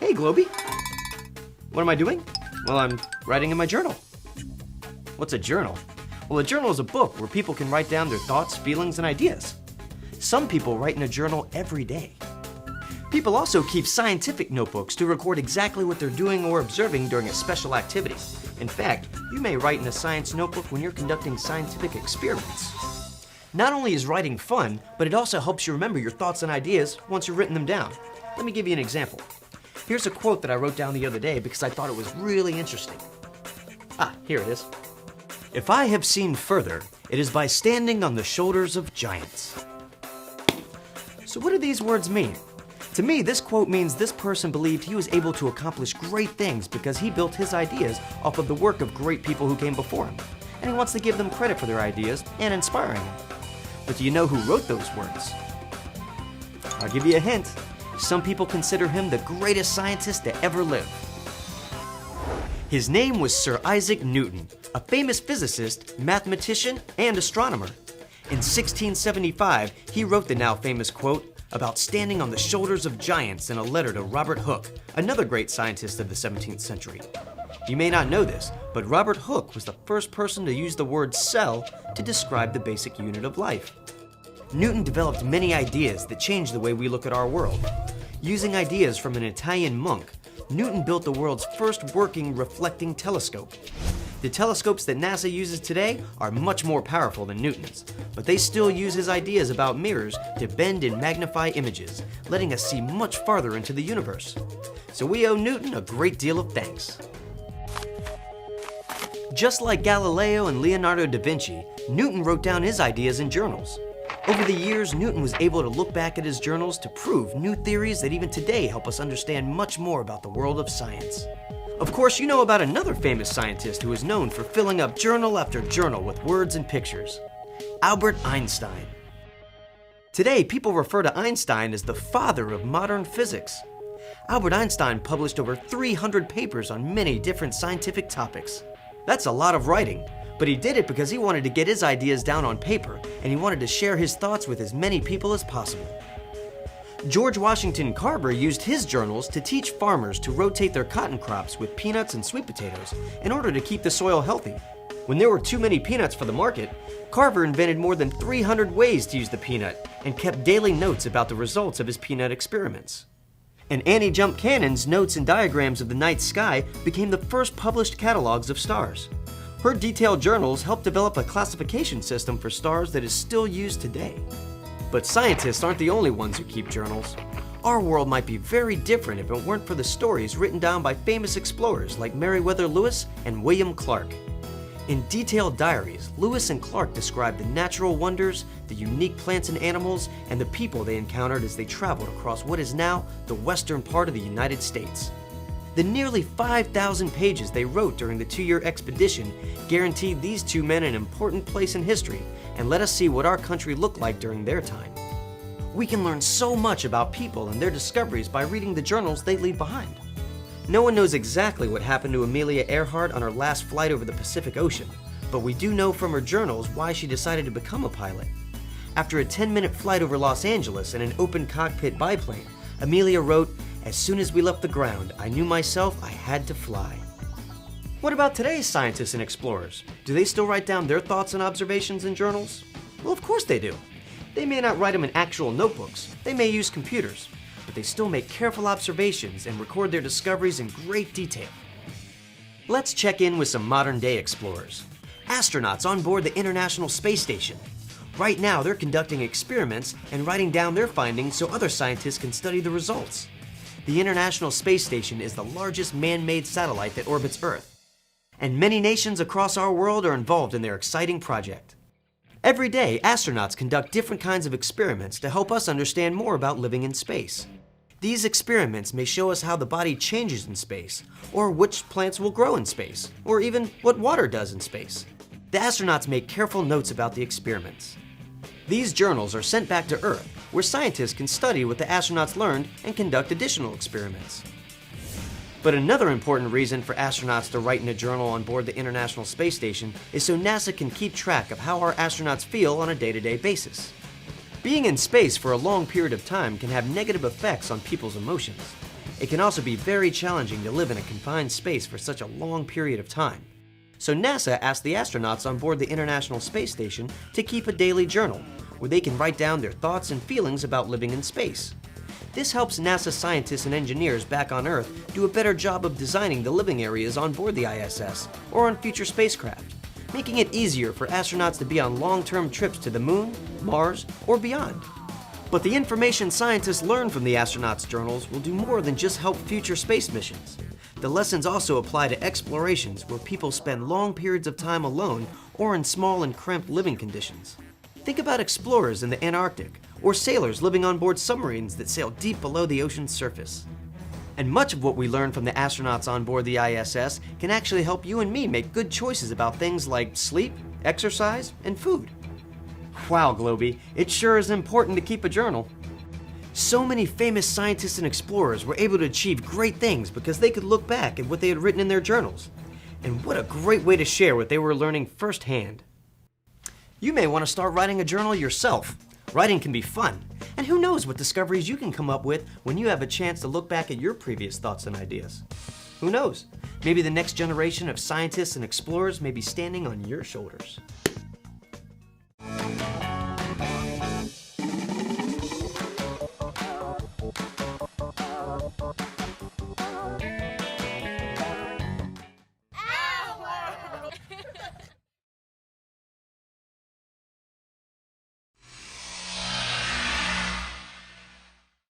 Hey, Globey. What am I doing? Well, I'm writing in my journal. What's a journal? Well, a journal is a book where people can write down their thoughts, feelings, and ideas. Some people write in a journal every day. People also keep scientific notebooks to record exactly what they're doing or observing during a special activity. In fact, you may write in a science notebook when you're conducting scientific experiments. Not only is writing fun, but it also helps you remember your thoughts and ideas once you've written them down. Let me give you an example. Here's a quote that I wrote down the other day because I thought it was really interesting. Here it is. If I have seen further, it is by standing on the shoulders of giants. So what do these words mean? To me, this quote means this person believed he was able to accomplish great things because he built his ideas off of the work of great people who came before him, and he wants to give them credit for their ideas and inspiring them. But do you know who wrote those words? I'll give you a hint. Some people consider him the greatest scientist to ever live. His name was Sir Isaac Newton, a famous physicist, mathematician, and astronomer. In 1675, he wrote the now famous quote about standing on the shoulders of giants in a letter to Robert Hooke, another great scientist of the 17th century. You may not know this, but Robert Hooke was the first person to use the word cell to describe the basic unit of life. Newton developed many ideas that changed the way we look at our world. Using ideas from an Italian monk, Newton built the world's first working reflecting telescope. The telescopes that NASA uses today are much more powerful than Newton's, but they still use his ideas about mirrors to bend and magnify images, letting us see much farther into the universe. So we owe Newton a great deal of thanks. Just like Galileo and Leonardo da Vinci, Newton wrote down his ideas in journals. Over the years, Newton was able to look back at his journals to prove new theories that even today help us understand much more about the world of science. Of course, you know about another famous scientist who is known for filling up journal after journal with words and pictures: Albert Einstein. Today, people refer to Einstein as the father of modern physics. Albert Einstein published over 300 papers on many different scientific topics. That's a lot of writing, but he did it because he wanted to get his ideas down on paper, and he wanted to share his thoughts with as many people as possible. George Washington Carver used his journals to teach farmers to rotate their cotton crops with peanuts and sweet potatoes in order to keep the soil healthy. When there were too many peanuts for the market, Carver invented more than 300 ways to use the peanut and kept daily notes about the results of his peanut experiments. And Annie Jump Cannon's notes and diagrams of the night sky became the first published catalogs of stars. Her detailed journals helped develop a classification system for stars that is still used today. But scientists aren't the only ones who keep journals. Our world might be very different if it weren't for the stories written down by famous explorers like Meriwether Lewis and William Clark. In detailed diaries, Lewis and Clark described the natural wonders, the unique plants and animals, and the people they encountered as they traveled across what is now the western part of the United States. The nearly 5,000 pages they wrote during the 2-year expedition guaranteed these two men an important place in history and let us see what our country looked like during their time. We can learn so much about people and their discoveries by reading the journals they leave behind. No one knows exactly what happened to Amelia Earhart on her last flight over the Pacific Ocean, but we do know from her journals why she decided to become a pilot. After a 10-minute flight over Los Angeles in an open cockpit biplane, Amelia wrote, "As soon as we left the ground, I knew myself I had to fly." What about today's scientists and explorers? Do they still write down their thoughts and observations in journals? Well, of course they do. They may not write them in actual notebooks. They may use computers, but they still make careful observations and record their discoveries in great detail. Let's check in with some modern-day explorers. Astronauts on board the International Space Station. Right now, they're conducting experiments and writing down their findings so other scientists can study the results. The International Space Station is the largest man-made satellite that orbits Earth, and many nations across our world are involved in their exciting project. Every day, astronauts conduct different kinds of experiments to help us understand more about living in space. These experiments may show us how the body changes in space, or which plants will grow in space, or even what water does in space. The astronauts make careful notes about the experiments. These journals are sent back to Earth, where scientists can study what the astronauts learned and conduct additional experiments. But another important reason for astronauts to write in a journal on board the International Space Station is so NASA can keep track of how our astronauts feel on a day-to-day basis. Being in space for a long period of time can have negative effects on people's emotions. It can also be very challenging to live in a confined space for such a long period of time. So NASA asked the astronauts on board the International Space Station to keep a daily journal, where they can write down their thoughts and feelings about living in space. This helps NASA scientists and engineers back on Earth do a better job of designing the living areas on board the ISS or on future spacecraft, making it easier for astronauts to be on long-term trips to the Moon, Mars, or beyond. But the information scientists learn from the astronauts' journals will do more than just help future space missions. The lessons also apply to explorations where people spend long periods of time alone or in small and cramped living conditions. Think about explorers in the Antarctic, or sailors living on board submarines that sail deep below the ocean's surface. And much of what we learn from the astronauts on board the ISS can actually help you and me make good choices about things like sleep, exercise, and food. Wow, Globey, it sure is important to keep a journal. So many famous scientists and explorers were able to achieve great things because they could look back at what they had written in their journals. And what a great way to share what they were learning firsthand. You may want to start writing a journal yourself. Writing can be fun, and who knows what discoveries you can come up with when you have a chance to look back at your previous thoughts and ideas. Who knows? Maybe the next generation of scientists and explorers may be standing on your shoulders.